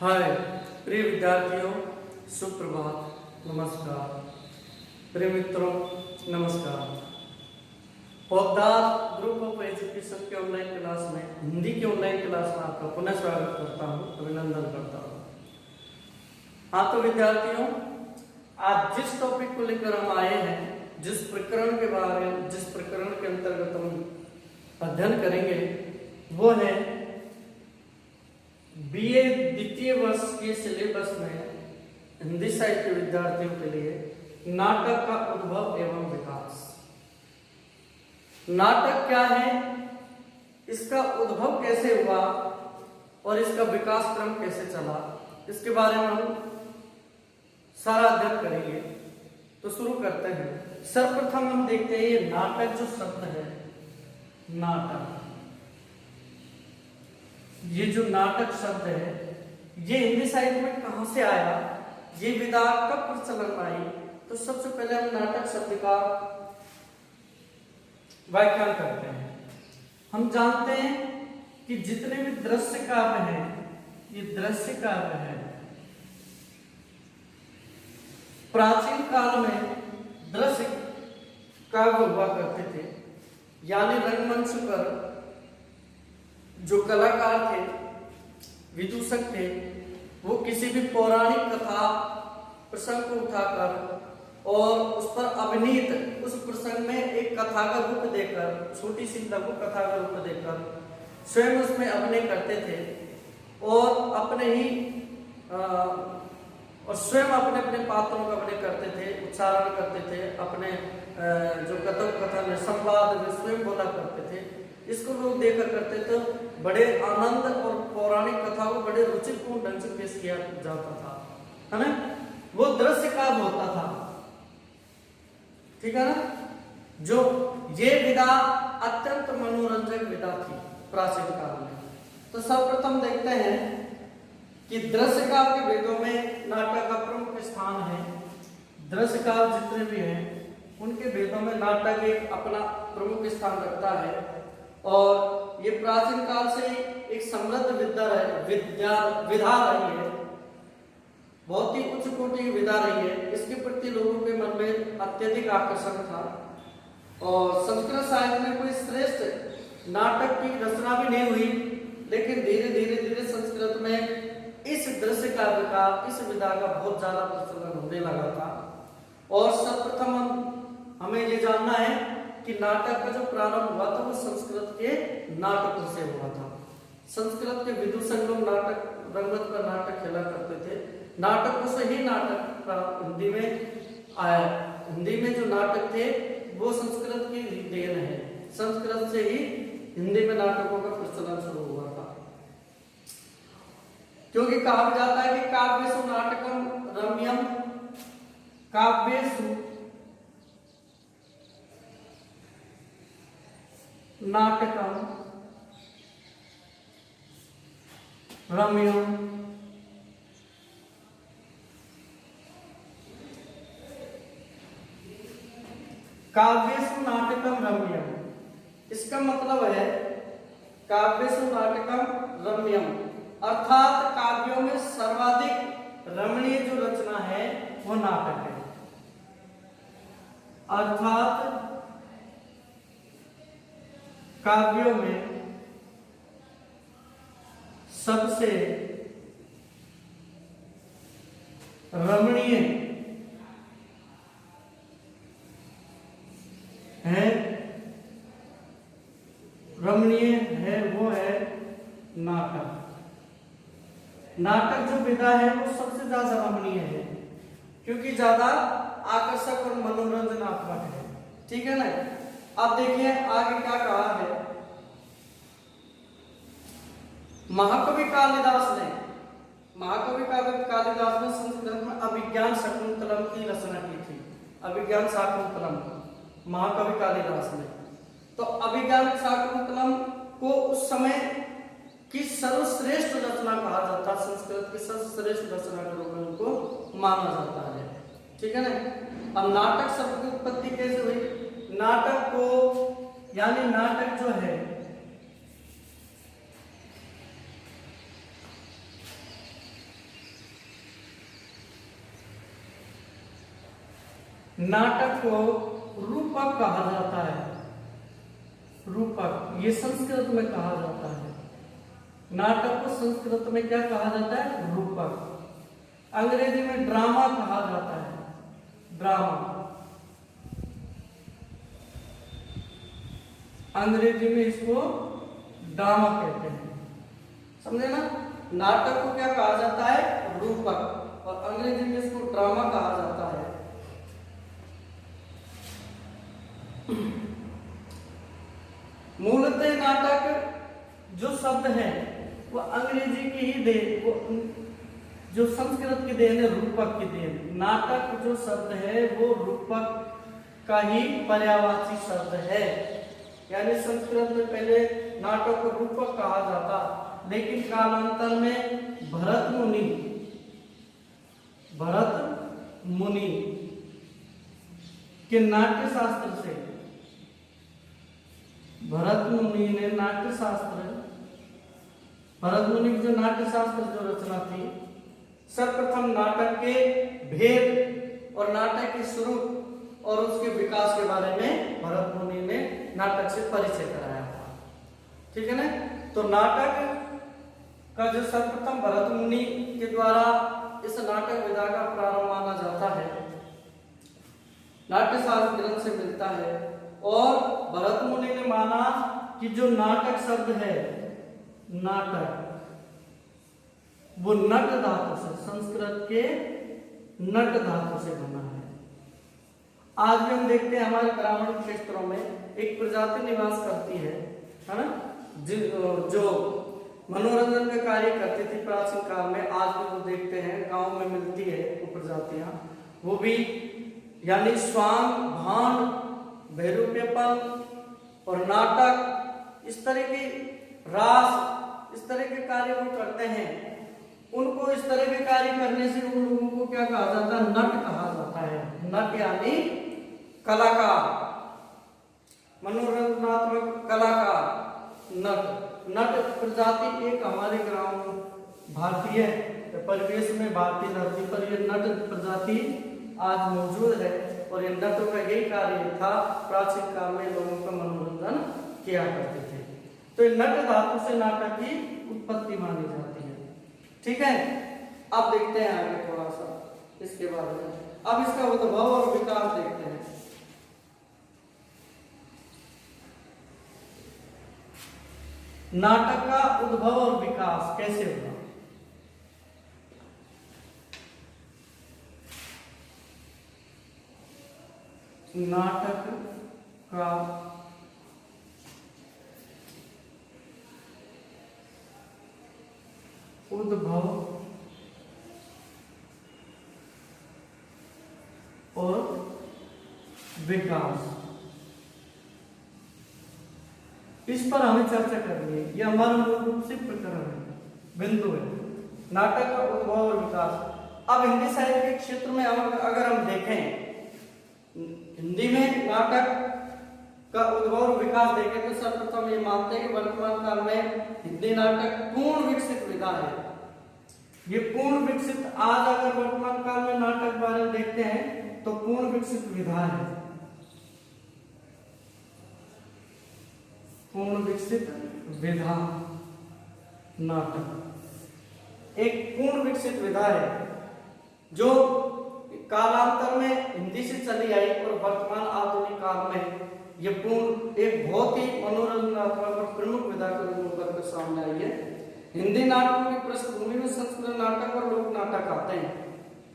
हाय प्रिय विद्यार्थियों, सुप्रभात, नमस्कार। प्रिय मित्रों, नमस्कार। पौधार ग्रुप ऑफ एजुकेशन के ऑनलाइन क्लास में, हिंदी के ऑनलाइन क्लास में आपका पुनः स्वागत करता हूँ, अभिनंदन करता हूँ। हाँ तो विद्यार्थियों, आज जिस टॉपिक को लेकर हम आए हैं, जिस प्रकरण के अंतर्गत हम अध्ययन करेंगे, वो है बीए द्वितीय वर्ष के सिलेबस में हिंदी साहित्य विद्यार्थियों के लिए नाटक का उद्भव एवं विकास। नाटक क्या है, इसका उद्भव कैसे हुआ और इसका विकास क्रम कैसे चला, इसके बारे में हम सारा अध्ययन करेंगे। तो शुरू करते हैं। सर्वप्रथम हम देखते हैं ये नाटक जो शब्द है, नाटक, ये जो नाटक शब्द है ये हिंदी साहित्य में कहां से आया, ये विधा कब प्रचलन में आई। तो सबसे पहले हम नाटक शब्द का व्याख्यान करते हैं। हम जानते हैं कि जितने भी दृश्य काव्य हैं, ये दृश्य काव्य है। प्राचीन काल में दृश्य काव्य हुआ करते थे, यानी रंगमंच पर जो कलाकार थे, विदूषक थे, वो किसी भी पौराणिक कथा प्रसंग को उठाकर और उस पर अभिनीत, उस प्रसंग में एक कथा का रूप देकर, छोटी सी लघु कथा का रूप देकर स्वयं उसमें अभिनय करते थे और अपने ही और स्वयं अपने अपने पात्रों का अभिनय करते थे, उच्चारण करते थे, अपने जो कथा में संवाद में स्वयं बोला करते थे। इसको लोग देखा करते तो बड़े आनंद और पौराणिक कथा को बड़े रुचिपूर्ण ढंग से पेश किया जाता था, है ना। वो दृश्य काव्य होता था, ठीक है ना। जो ये विधा अत्यंत मनोरंजक विधा थी प्राचीन काल में। तो सर्वप्रथम देखते हैं कि दृश्य काव्य के वेदों में नाटक का प्रमुख स्थान है। दृश्य काव्य जितने भी हैं उनके वेदों में नाटक एक अपना प्रमुख स्थान रखता है और ये प्राचीन काल से एक समृद्ध विधा रही है, बहुत ही उच्च कोटि की विधा रही है। इसके प्रति लोगों के मन में अत्यधिक आकर्षण था और संस्कृत साहित्य में कोई श्रेष्ठ नाटक की रचना भी नहीं हुई, लेकिन धीरे धीरे संस्कृत में इस दृश्य काव्य का, इस विधा का बहुत ज्यादा प्रचलन होने लगा था। और सर्वप्रथम हमें ये जानना है कि नाटक का जो प्रारंभ हुआ था वो संस्कृत के नाटकों से हुआ था। संस्कृत के विदूषक लोग नाटक, रंगमंच पर नाटक खेला करते थे। नाटकों से ही नाटक हिंदी में आया। हिंदी में जो नाटक थे वो संस्कृत की देन है। संस्कृत से ही हिंदी में नाटकों का प्रचलन शुरू हुआ था, क्योंकि कहा जाता है कि काव्येषु नाटकम रम्यम, काव्येषु नाटकम रम्यम, काव्येषु नाटकम रम्यम। इसका मतलब है काव्येषु नाटकम रम्यम, अर्थात काव्यों में सर्वाधिक रमणीय जो रचना है वो नाटक है। अर्थात काव्यों में सबसे रमणीय है वो है नाटक। नाटक जो विधा है वो सबसे ज्यादा रमणीय है, क्योंकि ज्यादा आकर्षक और मनोरंजनात्मक है, ठीक है ना। अब देखिए आगे क्या कहा है। महाकवि कालिदास ने संस्कृत में अभिज्ञान शाकुंतलम की रचना की थी। अभिज्ञान शाकुंतलम महाकवि कालिदास ने। तो अभिज्ञान शाकुंतलम को उस समय की सर्वश्रेष्ठ रचना कहा जाता, संस्कृत की सर्वश्रेष्ठ रचना के रूप में उनको माना जाता है, ठीक है ना। अब नाटक शब्द की उत्पत्ति कैसे हुई। नाटक को, यानी नाटक जो है नाटक को रूपक कहा जाता है। रूपक ये संस्कृत में कहा जाता है। नाटक को संस्कृत में क्या कहा जाता है? रूपक। अंग्रेजी में ड्रामा कहा जाता है। ड्रामा अंग्रेजी में इसको ड्रामा कहते हैं। समझे ना? नाटक को क्या कहा जाता है? रूपक। और अंग्रेजी में इसको ड्रामा कहा जाता है। मूलतः नाटक जो शब्द है वो अंग्रेजी की ही देन, जो संस्कृत की देन है, रूपक की देन। नाटक जो शब्द है वो रूपक का ही पर्यायवाची शब्द है। यानी संस्कृत में पहले नाटक को रूपक कहा जाता, लेकिन कालांतर में भरत मुनि के नाट्य शास्त्र से, भरत मुनि की जो नाट्य शास्त्र जो रचना थी, सर्वप्रथम नाटक के भेद और नाटक के स्वरूप और उसके विकास के बारे में भरत मुनि ने नाटक से परिचय कराया था। ठीक है ना? तो नाटक का जो सर्वप्रथम भरत मुनि के द्वारा इस नाटक विधा का प्रारंभ माना जाता है, नाट्य शास्त्र ग्रंथ से मिलता है। और भरत मुनि ने माना कि जो नाटक शब्द है, नाटक, वो नट धातु से, संस्कृत के नट धातु से बना है। आज भी हम देखते हैं हमारे ग्रामीण क्षेत्रों में एक प्रजाति निवास करती है ना, जो मनोरंजन का कार्य करती थी प्राचीन काल में। आज भी वो देखते हैं, गांव में मिलती है वो प्रजातियां। वो भी यानी स्वांग, भांड, भैरूप्यपन और नाटक, इस तरह के रास, इस तरह के कार्य वो करते हैं। उनको इस तरह के कार्य करने से उन लोगों को क्या कहा जाता है? नट कहा जाता है। नट यानी कलाकार, मनोरंजनात्मक कलाकार, नट। नट प्रजाति एक हमारे ग्राम भारतीय परिवेश में, भारतीय धरती पर ये नट प्रजाति आज मौजूद है। और इन नटों का यही कार्य था, प्राचीन काल में लोगों का मनोरंजन किया करते थे। तो नट धातु से नाटक की उत्पत्ति मानी जाती है। ठीक है? अब देखते हैं आगे थोड़ा सा इसके बारे में। अब इसका उद्भव और विकास देखते हैं। नाटक का उद्भव और विकास कैसे हुआ? नाटक का उद्भव और विकास, इस पर हमें चर्चा करनी है। यह हमारा मूल रूप से प्रकरण है, बिंदु है, नाटक का उद्भव और विकास। अब हिंदी साहित्य के क्षेत्र में अगर हम देखें, हिंदी में नाटक का उद्भव और विकास देखें तो सर्वप्रथम ये मानते हैं कि वर्तमान काल में हिंदी नाटक पूर्ण विकसित विधा है। ये पूर्ण विकसित, आज अगर वर्तमान काल में नाटक बारे में देखते हैं तो पूर्ण विकसित विधा है। पूर्ण विकसित विधा नाटक एक पूर्ण विकसित विधा है जो कालांतर में हिंदी से चली आई और वर्तमान आधुनिक काल में ये पूर्ण एक बहुत ही मनोरंजनात्मक और प्रमुख विधा के रूप में उभर कर सामने आई है। हिंदी नाटकों की पृष्ठभूमि में संस्कृत नाटक और लोक नाटक आते हैं,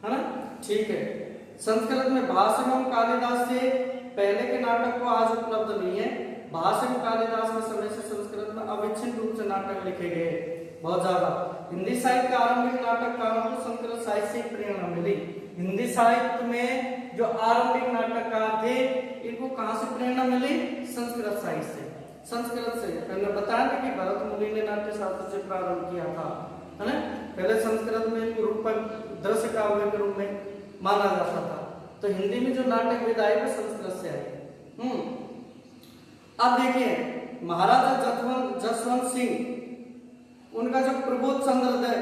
है ना? ठीक है। संस्कृत में भाष्य एवं कालिदास से पहले के नाटक को आज उपलब्ध नहीं है। भाष्य एवं कालिदास के समय से संस्कृत में अविच्छिन्न रूप से नाटक लिखे गए बहुत ज्यादा। हिंदी साहित्य के आरंभिक नाटककारों को संस्कृत साहित्य से प्रेरणा मिली। हिंदी साहित्य में जो आरंभिक नाटककार थे इनको कहां से प्रेरणा मिली? संस्कृत साहित्य से, संस्कृत से। मैंने बताया था कि भरत मुनि ने नाट्य शास्त्र से प्रारंभ किया था, है ना? पहले संस्कृत में इनको रूपक दृश्य काव्य के रूप में माना जाता था। तो हिंदी में जो नाटक विधा है वो संस्कृत से आई। अब देखिए महाराजा जसवंत सिंह, उनका जो प्रबोध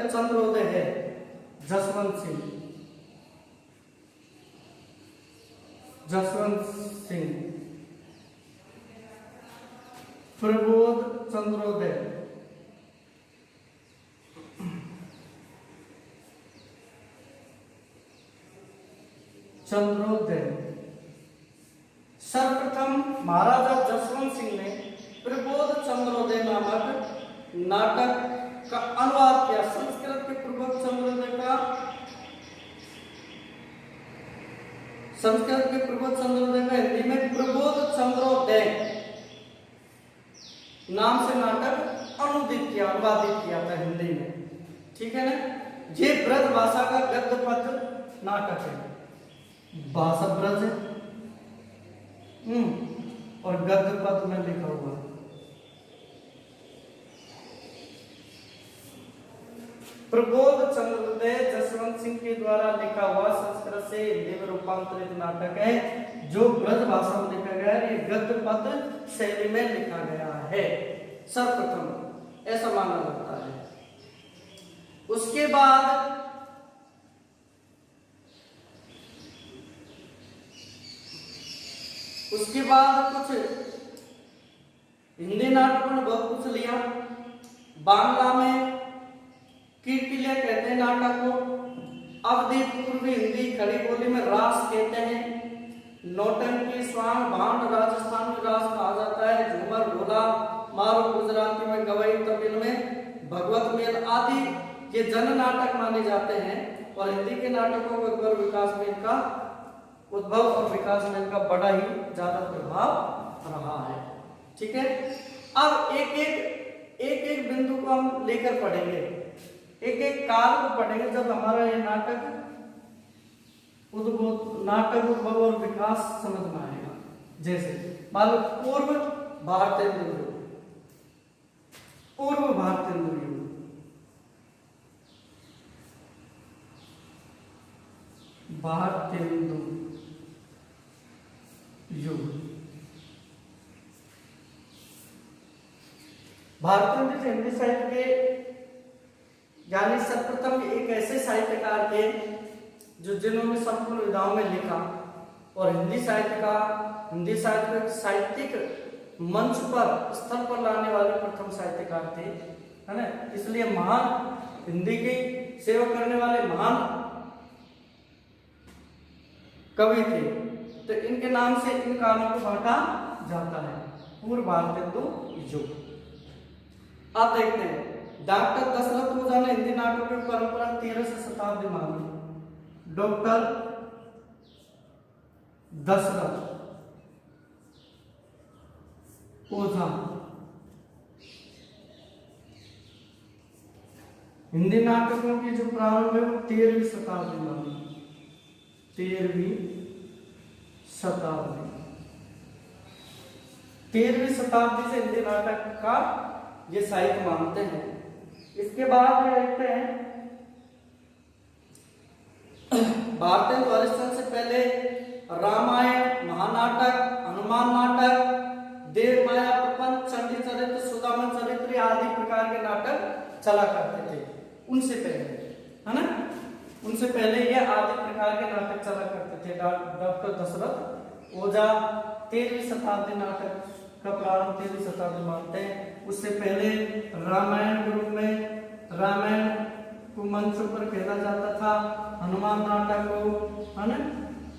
चंद्रोदय है, जसवंत सिंह, जसवंत सिंह, प्रबोध चंद्रोदय, सर्वप्रथम महाराजा जसवंत सिंह ने प्रबोध चंद्रोदय नामक नाटक का अनुवाद किया। संस्कृत के प्रबोध चंद्रोदय का हिंदी में प्रबोध चंद्रोदय नाम से नाटक अनुवादित किया था हिंदी में। ठीक है ना। ये ब्रज भाषा का गद्य पद्य नाटक है। भाषा ब्रज और गद्य पद में लिखा हुआ। प्रबोध चंद्रोदय जसवंत सिंह के द्वारा लिखा हुआ संस्कृत से हिंदी में रूपांतरित नाटक है, जो ब्रज भाषा में लिखा गया है। ये गद्य पद शैली में लिखा गया है सर्वप्रथम, ऐसा माना जाता है। उसके बाद कुछ हिंदी नाटकों ने बहुत कुछ लिया। बांग्ला में कीर्तिल्य कहते हैं नाटक को। अवधि पूर्वी हिंदी खड़ी बोली में रास कहते हैं। नौटंकी, स्वांग, भांड राजस्थान में रास कहा जाता है। झूमर, ढोला, मारो गुजराती में गवई, तमिल में भगवत मेल आदि ये जन नाटक माने जाते हैं। और हिंदी के नाटकों को उद्भव और विकास में इनका बड़ा ही ज्यादा प्रभाव रहा है। ठीक है। अब एक एक बिंदु को हम लेकर पढ़ेंगे, एक एक काल को पढ़ेंगे जब हमारा ये नाटक उद्भव और विकास समझ में आएगा। जैसे मान लो पूर्व भारतेंदु युग, भारतेंदु युग। भारतेंदु हिंदी साहित्य के यानी सर्वप्रथम एक ऐसे साहित्यकार थे जिन्होंने संपूर्ण विधाओं में लिखा और हिंदी साहित्य को साहित्यिक मंच पर स्थल पर लाने वाले प्रथम साहित्यकार थे, है ना। इसलिए महान हिंदी की सेवा करने वाले महान कवि थे। तो इनके नाम से इन कालों को बांटा जाता है। पूर्व भारतेंदु युग। आप देखते हैं डॉक्टर दशरथ ओझा ने हिंदी नाटकों की परंपरा 13वीं शताब्दी मानी। डॉक्टर दशरथ ओझा हिंदी नाटकों की जो प्रारंभ है वो 13वीं शताब्दी मानी। 13वीं शताब्दी से हिंदी नाटक का ये साहित्य मानते हैं। इसके बाद देखते हैं भारतेंदु हरिश्चंद्र से पहले रामायण, महानाटक, हनुमान नाटक, देव माया प्रपंच, चंडी चरित्र, सुदामन चरित्र आदि प्रकार के नाटक चला करते थे। उनसे पहले, है ना, उनसे पहले ये आदि प्रकार के नाटक चला करते थे। डॉक्टर दशरथ ओझा 13वीं शताब्दी नाटक का प्रारंभ 13वीं शताब्दी मानते हैं। उससे पहले रामायण के रूप में रामायण को मंचों पर खेला जाता था। हनुमान नाटक को, है ना,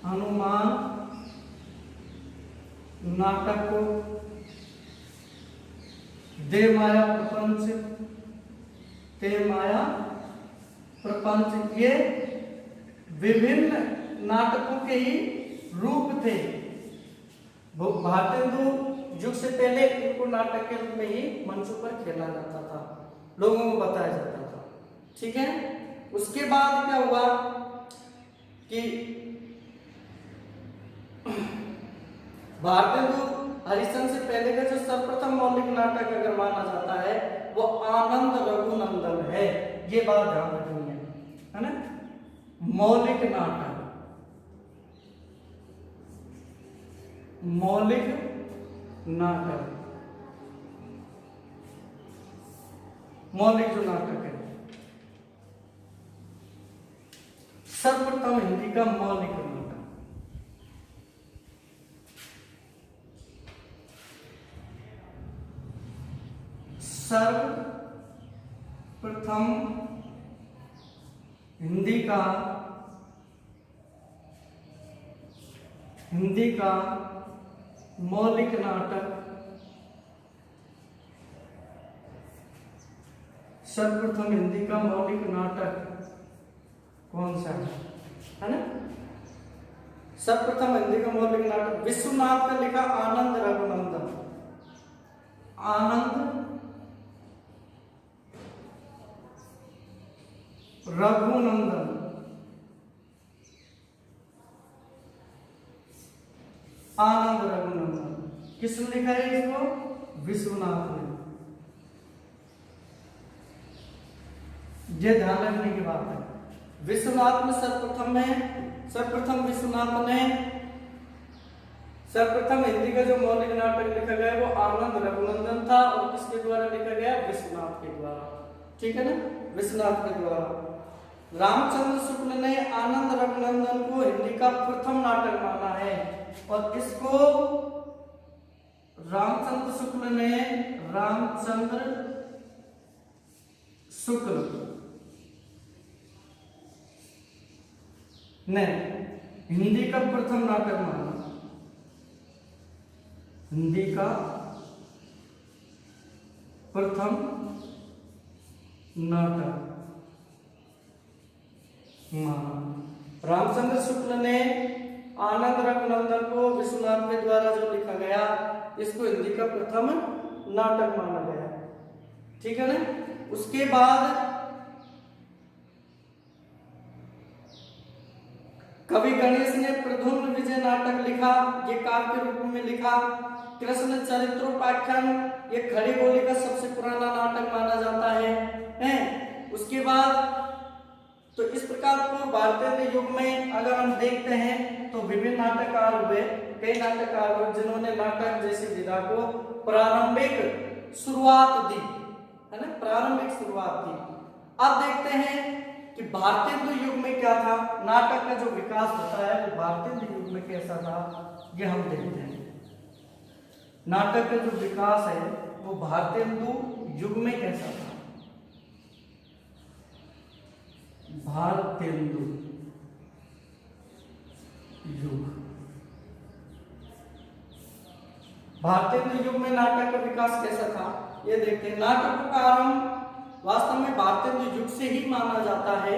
हनुमान नाटक को, देव माया प्रपंच ये विभिन्न नाटकों के ही रूप थे। भारतेंदु युग से पहले इनको नाटक के रूप में ही मंचों पर खेला जाता था, लोगों को बताया जाता था। ठीक है। उसके बाद क्या हुआ कि भारतेंदु हरिश्चंद्र से पहले का जो सर्वप्रथम मौलिक नाटक अगर माना जाता है वो आनंद रघुनंदन है। ये बात ध्यान रखनी है ना। मौलिक नाटक, मौलिक जो नाटक है सर्वप्रथम हिंदी का मौलिक नाटक सर्वप्रथम हिंदी का मौलिक नाटक सर्वप्रथम हिंदी का मौलिक नाटक कौन सा है ना? सर्वप्रथम हिंदी का मौलिक नाटक विश्वनाथ का लिखा आनंद रघुनंदन। आनंद रघुनंदन आनंद रघुनंदन किसने लिखा है इसको? विश्वनाथ ने। ये ध्यान रखने की बात है। विश्वनाथ में सर्वप्रथम विश्वनाथ ने सर्वप्रथम हिंदी का जो मौलिक नाटक लिखा गया वो आनंद रघुनंदन था और किसके द्वारा लिखा गया? विश्वनाथ के द्वारा। ठीक है ना? विश्वनाथ के द्वारा। रामचंद्र शुक्ल ने आनंद रघुनंदन को हिंदी का प्रथम नाटक माना है और इसको रामचंद्र शुक्ल ने हिंदी का प्रथम नाटक माना। हिंदी का प्रथम नाटक माना। रामचंद्र शुक्ल ने आनंद रघुनंदन को विश्वनाथ के द्वारा जो लिखा गया इसको हिंदी का प्रथम नाटक माना गया। ठीक है ना? उसके बाद कवि गणेश ने प्रद्युम्न विजय नाटक लिखा। ये काव्य के रूप में लिखा। कृष्ण चरित्रोपाख्यान ये खड़ी बोली का सबसे पुराना नाटक माना जाता है। उसके बाद तो इस प्रकार को भारतीय युग में अगर हम देखते हैं तो विभिन्न नाटककार हुए, कई नाटककार हुए जिन्होंने नाटक जैसी विधा को प्रारंभिक शुरुआत दी, है ना? प्रारंभिक शुरुआत दी। अब देखते हैं कि भारतीय युग में क्या था, नाटक का जो विकास होता है वो भारतीय युग में कैसा था, ये हम देखते हैं। नाटक का जो विकास है वो भारतीय युग में कैसा था। भारतीय युग, भारतीय युग में नाटक का विकास कैसा था ये देखते हैं। नाटकों का आरंभ वास्तव में भारतीय युग से ही माना जाता है।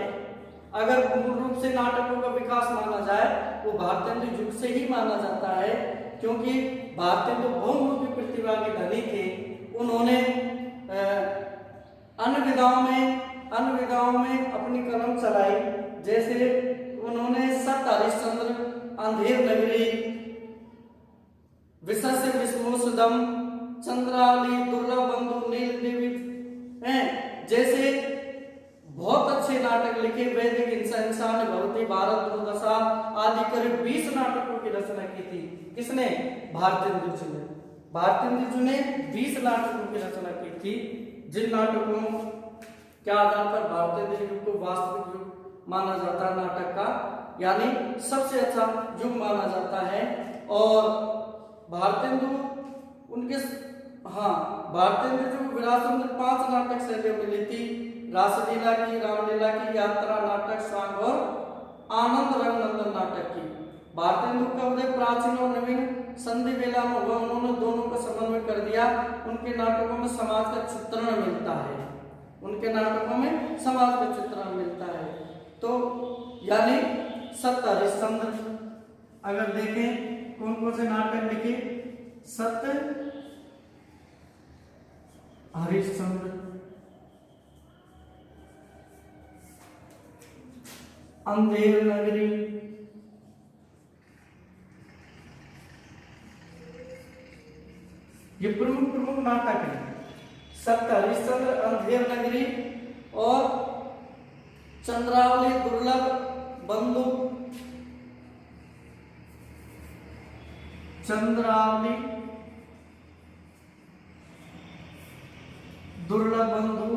अगर मूल रूप से नाटकों का विकास माना जाए वो भारतीय युग से ही माना जाता है, क्योंकि भारतीय तो बहुमुखी प्रतिभा के धनी थे। उन्होंने अन्य विधाओं में अपनी कलम चलाई। जैसे उन्होंने सत्य हरिश्चंद्र, अंधेर नगरी, विशस्य विष्णुसुदम, चंद्रावली, दुर्लभ बंधु, नील देवी जैसे बहुत अच्छे नाटक लिखे। वैदिक इंसान, भवती, भारत दुर्दशा आदि करीब 20 नाटकों की रचना की थी। किसने? भारतीय ने 20 नाटकों की रचना की थी, जिन नाटकों के आधार पर भारतीय युग को वास्तविक युग माना जाता है, नाटक का यानी सबसे अच्छा युग माना जाता है। और भारतीय जो विरासत में 5 नाटक शैलियां मिली थी। रासलीला की, रामलीला की, यात्रा नाटक, स्वांग और आनंद रघुनंदन नाटक की। भारतीय का उदय प्राचीन और नवीन संधि वेला में हुआ। उन्होंने दोनों का समन्वय कर दिया। उनके नाटकों में समाज का चित्रण मिलता है। तो यानी सत्य हरिश्चंद्र अगर देखें कौन कौन से नाटक लिखे? सत्य हरिश्चंद्र, अंधेर नगरी, ये प्रमुख नाटक है। सत्य हरिश्चंद्र, अंधेर नगरी और चंद्रावली, दुर्लभ बंधु, चंद्रावली, दुर्लभ बंधु,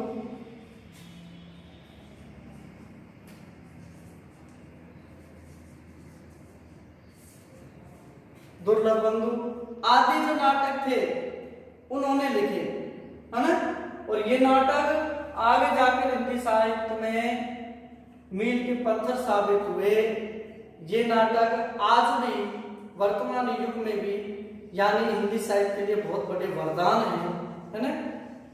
आदि जो नाटक थे उन्होंने लिखे, है ना? और ये नाटक आगे जाकर हिंदी साहित्य में मील के पत्थर साबित हुए। ये नाटक आज भी वर्तमान युग में भी यानी हिंदी साहित्य के लिए बहुत बड़े वरदान हैं, है ना।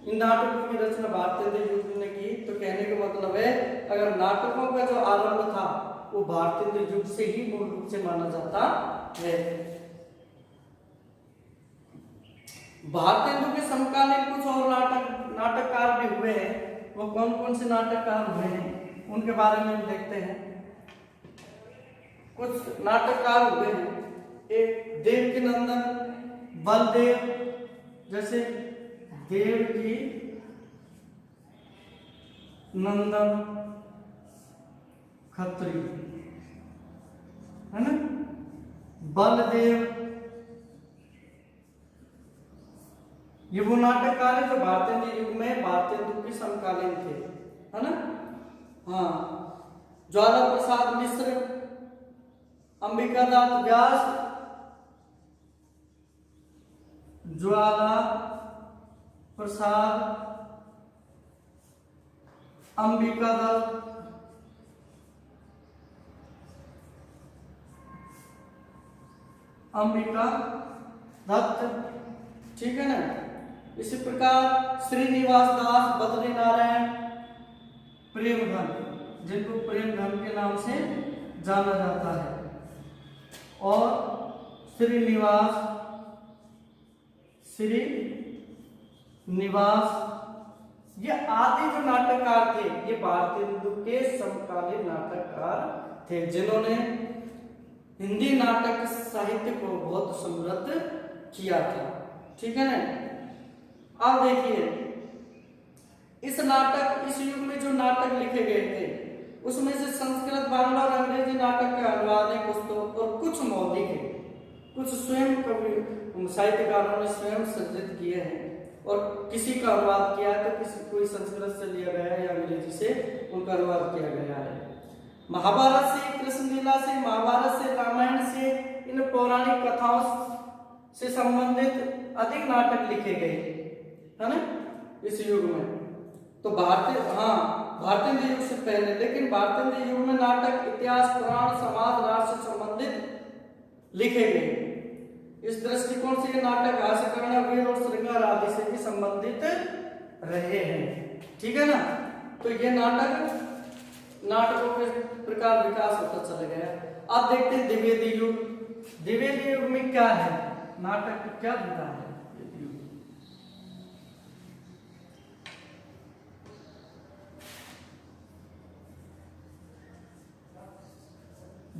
इन नाटकों की रचना भारतेंद्र युग ने की। तो कहने का मतलब है अगर नाटकों का जो आरंभ था वो भारतेंद्र युग से ही मूल रूप से माना जाता है। भारतेंदु के समकालीन कुछ और नाटककार भी हुए हैं। वो कौन कौन से नाटककार हुए हैं उनके बारे में हम देखते हैं। कुछ नाटककार हुए हैं, एक देवकी नंदन बलदेव, जैसे देवकी नंदन खत्री, है ना, बलदेव, ये वो नाटककार है जो भारतेंदु युग में भारतेंदु के समकालीन थे, है ना। हाँ, ज्वाला प्रसाद मिश्र, अंबिकादास व्यास, ज्वाला प्रसाद, अंबिकादास, अंबिका दत्त, ठीक है ना। इसी प्रकार श्रीनिवास दास, बद्री नारायण, प्रेमधन, जिनको प्रेमधन के नाम से जाना जाता है, और श्रीनिवास ये आदि जो नाटककार थे ये भारतेंदु के समकालीन नाटककार थे जिन्होंने हिंदी नाटक साहित्य को बहुत समृद्ध किया था, ठीक है ना। अब देखिए इस युग में जो नाटक लिखे गए थे उसमें से संस्कृत, बांग्ला और अंग्रेजी नाटक के अनुवाद है कुछ तो, और कुछ मौलिक है, कुछ स्वयं कवि साहित्यकारों ने स्वयं सृजित किए हैं, और किसी का अनुवाद किया है तो किसी कोई संस्कृत से लिया गया है या अंग्रेजी से उनका अनुवाद किया गया है। महाभारत से, कृष्ण लीला से, महाभारत से, रामायण से, इन पौराणिक कथाओं से संबंधित अधिक नाटक लिखे गए, है ना, इस युग में। तो भारतेंद्र युग से पहले, लेकिन भारतेंद्र युग में नाटक इतिहास, पुराण, समाज, राष्ट्र से संबंधित लिखे गए। इस दृष्टिकोण से ये नाटक हास्य, करुणा, वीर और श्रृंगार आदि से भी संबंधित रहे हैं, ठीक है ना। तो ये नाटकों के प्रकार विकास होता चला गया। अब देखते हैं द्विवेदी युग। द्विवेदी युग में क्या है, नाटक की क्या विधा है।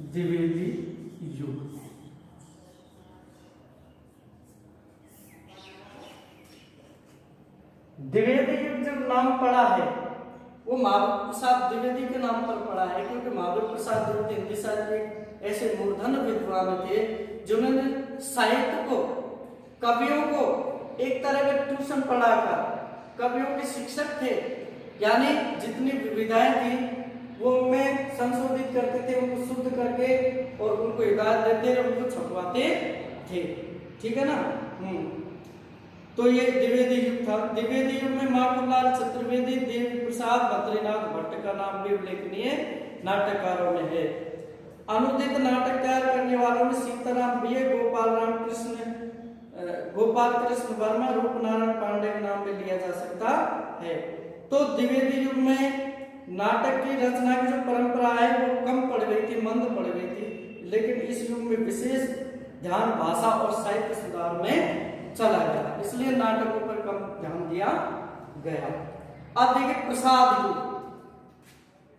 द्विवेदी युग द्विवेदी युग जब नाम पड़ा है वो महावीर प्रसाद द्विवेदी के नाम पर पड़ा है, क्योंकि महावीर प्रसाद द्विवेदी हिंदी साहित्य के ऐसे मूर्धन विद्वान थे जिन्होंने साहित्य को, कवियों को एक तरह का ट्यूशन पढ़ाकर, कवियों के शिक्षक थे, यानी जितनी विविधाएं थी वो उनमें संशोधित करते थे, उनको शुद्ध करके और उनको हिदायत देते और उनको छपवाते थे, ठीक है ना। तो ये द्विवेदी युग था। द्विवेदी युग में माखनलाल चतुर्वेदी, देवी प्रसाद, बद्रीनाथ भट्ट का नाम भी उल्लेखनीय नाटककारों में है। अनुदित नाटक तैयार करने वालों में सीताराम बीए, गोपाल कृष्ण वर्मा, रूपनारायण पांडे का नाम भी लिया जा सकता है। तो द्विवेदी युग में नाटक की रचना की जो परंपरा है वो कम पड़ गई थी, मंद पड़ गई थी, लेकिन इस युग में विशेष ध्यान भाषा और साहित्य सुधार में चला गया, इसलिए नाटकों पर कम ध्यान दिया गया। अब देखिए प्रसाद युग।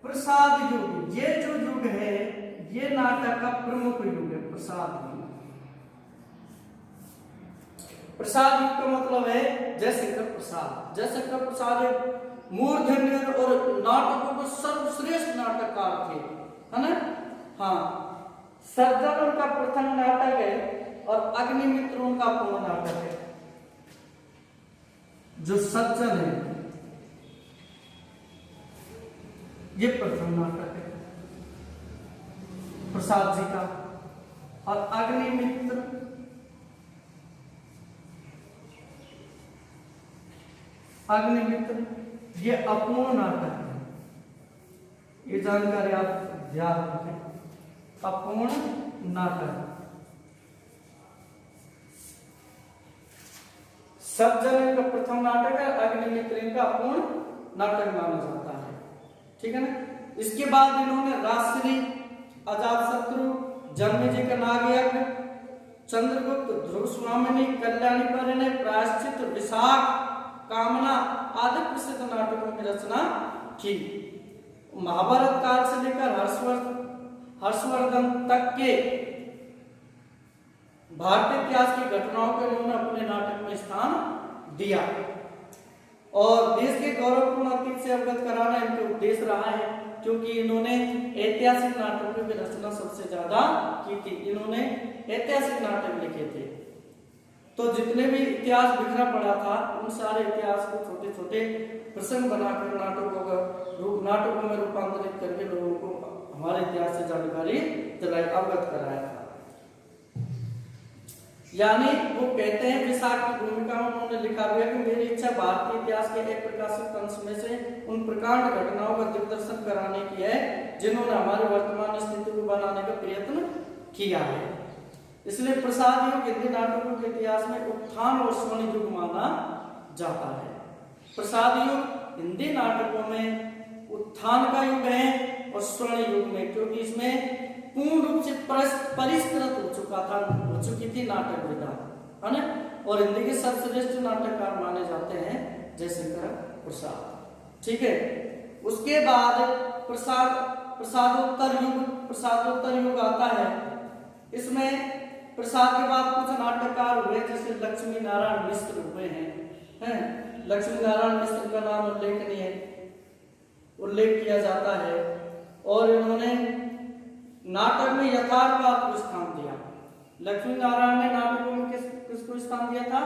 प्रसाद युग ये जो युग है ये नाटक का प्रमुख युग है। प्रसाद युग, प्रसाद युग का मतलब है जयशंकर प्रसाद। जयशंकर प्रसाद एक मूर्धन्य और नाटकों के सर्वश्रेष्ठ नाटककार थे, है ना। हाँ, सज्जन उनका प्रथम नाटक है और अग्निमित्र उनका पूर्ण नाटक है। जो सज्जन है ये प्रथम नाटक है प्रसाद जी का, और अग्निमित्र अग्निमित्र ये अपूर्ण नाटक है, ये जानकारी आप ध्यान रखें। अपूर्ण नाटक सज्जन का प्रथम नाटक है, अग्निमित्र का अपूर्ण नाटक माना जाता है, ठीक है ना। इसके बाद इन्होंने राजश्री, अजातशत्रु, जन्मेजय का नागयज्ञ, चंद्रगुप्त, ध्रुव स्वामिनी, कल्याणी परिणय, प्रायश्चित, विशाख, कामना आदि प्रसिद्ध नाटकों की रचना की। महाभारत काल से लेकर हर्षवर्धन तक के भारतीय इतिहास की घटनाओं को इन्होंने अपने नाटक में स्थान दिया और देश के गौरवपूर्ण अतीत से अवगत कराना इनका उद्देश्य रहा है, क्योंकि इन्होंने ऐतिहासिक नाटकों की रचना सबसे ज्यादा की थी। इन्होंने ऐतिहासिक नाटक लिखे थे, तो जितने भी इतिहास बिखरा पड़ा था उन सारे इतिहास को छोटे छोटे प्रसंग बनाकर नाटकों में रूपांतरित करके लोगों को हमारे इतिहास से जानकारी दिलाई, अवगत कराया था। यानी वो कहते हैं विशाख की भूमिका में उन्होंने लिखा हुआ कि मेरी इच्छा भारतीय इतिहास के एक प्रकाशित अंश में से उन प्रकांड घटनाओं का दिग्दर्शन कराने की है जिन्होंने हमारे वर्तमान स्थिति को बनाने का प्रयत्न किया है। इसलिए प्रसाद युग हिंदी नाटकों के इतिहास में उत्थान और स्वर्ण युग माना जाता है। प्रसाद युग हिंदी नाटकों में उत्थान का युग है और स्वर्ण युग में, क्योंकि इसमें पूर्ण रूप से परिष्कृत हो चुकी थी नाटक विधा, है ना। और हिंदी के सर्वश्रेष्ठ नाटककार माने जाते हैं जयशंकर प्रसाद, ठीक है। उसके बाद प्रसादोत्तर युग आता है। इसमें प्रसाद के बाद कुछ नाटककार हुए, जैसे लक्ष्मी नारायण मिश्र हुए हैं। लक्ष्मी नारायण मिश्र का नाम उल्लेख किया जाता है और इन्होंने नाटक में यथार्थवाद को स्थान दिया। लक्ष्मी नारायण ने नाटकों में किसको स्थान दिया था?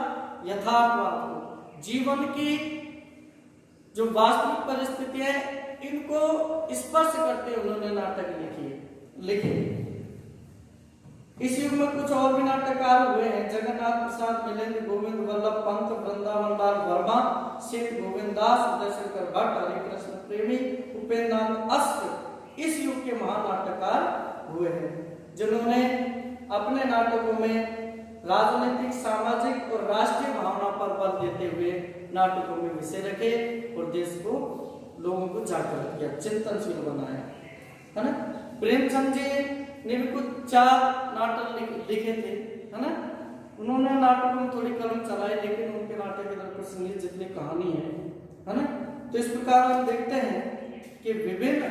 यथार्थवाद को। जीवन की जो वास्तविक परिस्थिति है इनको स्पर्श करते उन्होंने नाटक लिखे। इस युग में कुछ और भी नाटककार हुए हैं। जगन्नाथ प्रसाद, मिलिंद, गोविंद वल्लभ पंत, वृंदावन लाल वर्मा, सेठ गोविंद दास, उदयशंकर भट्ट, हरिकृष्ण प्रेमी, उपेंद्रनाथ अस्त इस युग के महान नाटककार हुए हैं, जिन्होंने अपने नाटकों में राजनीतिक, सामाजिक और राष्ट्रीय भावना पर बल देते हुए नाटकों में विषय रखे और देश को, लोगों को जागृत किया, चिंतनशील बनाया, है ना। प्रेमचंद जी ने भी कुछ 4 नाटक लिखे थे, है ना। उन्होंने नाटकों में थोड़ी कलम चलाई, लेकिन उनके नाटक के अंदर प्रसंगित जितनी कहानी है ना। तो इस प्रकार हम देखते हैं कि विभिन्न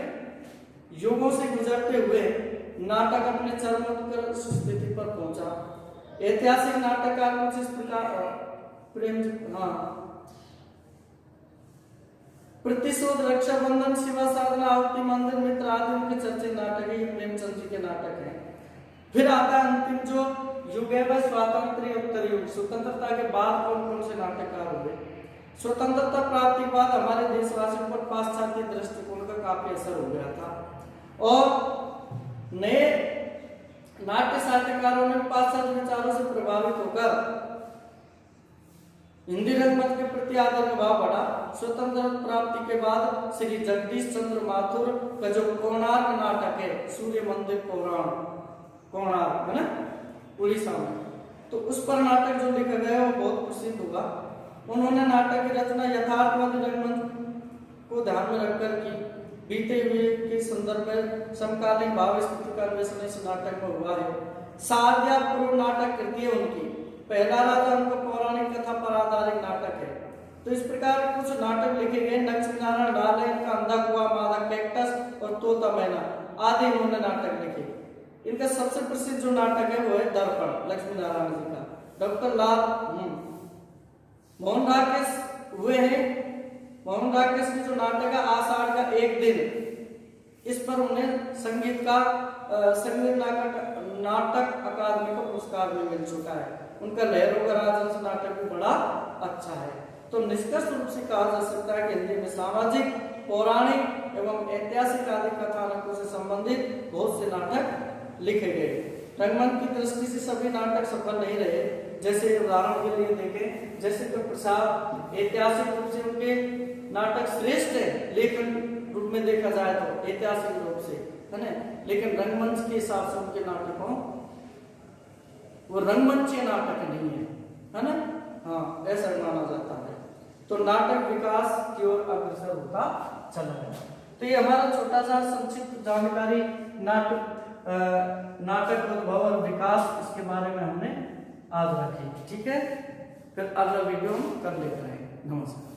युगों से गुजरते हुए नाटक अपने चरमोत्कर्ष स्थिति पर पहुंचा। ऐतिहासिक नाटककार कुछ इस प्रकार प्रतिशोध, रक्षाबंधन, शिवा साधना, आहुति मंदिर, मित्र आदि उनके चर्चित नाटक है। ये प्रेमचंद जी के नाटक हैं। फिर आता है अंतिम जो युग है वह स्वातंत्र्योत्तर युग। स्वतंत्रता के बाद कौन कौन से नाटककार हुए? स्वतंत्रता प्राप्ति के बाद हमारे देशवासियों पर पाश्चात्य दृष्टिकोण का काफी असर हो गया था और नए नाट्य साहित्यकारों ने पाश्चात्य विचारों से प्रभावित होकर हिंदी रंगमंच के प्रति आदर का भाव बढ़ा। स्वतंत्रता प्राप्ति के बाद श्री जगदीश चंद्र माथुर का जो कोणार्क नाटक है, सूर्य मंदिर कोणार्क, है ना, उड़ीसा में, तो उस पर नाटक जो लिखा गया है वो बहुत प्रसिद्ध हुआ। उन्होंने नाटक की रचना यथार्थवादी रंगमंच को ध्यान में रखकर की। बीते हुए के संदर्भ में समकालीन भाव स्थिति का अन्वेषण इस नाटक में हुआ है। शारदीय पूर्व नाटक कृति है उनकी। पहला राजा उनका पौराणिक कथा पर आधारित नाटक है। तो इस प्रकार कुछ नाटक लिखे गए। लक्ष्मी नारायण डाले, इनका अंधा कुआं, मादा कैक्टस और तोता मैना आदि इन्होंने नाटक लिखे। इनका सबसे प्रसिद्ध जो नाटक है वो है दर्पण, लक्ष्मी नारायण जी का। डॉक्टर लाल मोहन राकेश हुए हैं। मोहन राकेश की जो नाटक है आषाढ़ का एक दिन, इस पर उन्हें संगीत नाटक अकादमी को पुरस्कार भी मिल चुका है। उनका लहरों का राजहंस नाटक भी बड़ा अच्छा है। तो निष्कर्ष रूप से कहा जा सकता है कि हिंदी में सामाजिक, पौराणिक एवं ऐतिहासिक आदि कथानकों से संबंधित बहुत से नाटक लिखे गए। रंगमंच की दृष्टि से सभी नाटक सफल नहीं रहे। जैसे उदाहरण के लिए देखें, जैसे कि प्रसाद ऐतिहासिक रूप से उनके नाटक श्रेष्ठ है, लेखन रूप में देखा जाए तो ऐतिहासिक रूप से, है ना, लेकिन रंगमंच के हिसाब से उनके नाटकों वो रंगमंचीय नाटक नहीं है ना, हाँ ऐसा माना जाता है। तो नाटक विकास की ओर अग्रसर होता चला गया। तो ये हमारा छोटा सा संक्षिप्त जानकारी नाटक उद्भव और विकास, इसके बारे में हमने आज रखी। ठीक है, फिर अगला वीडियो हम कर लेते हैं। नमस्कार।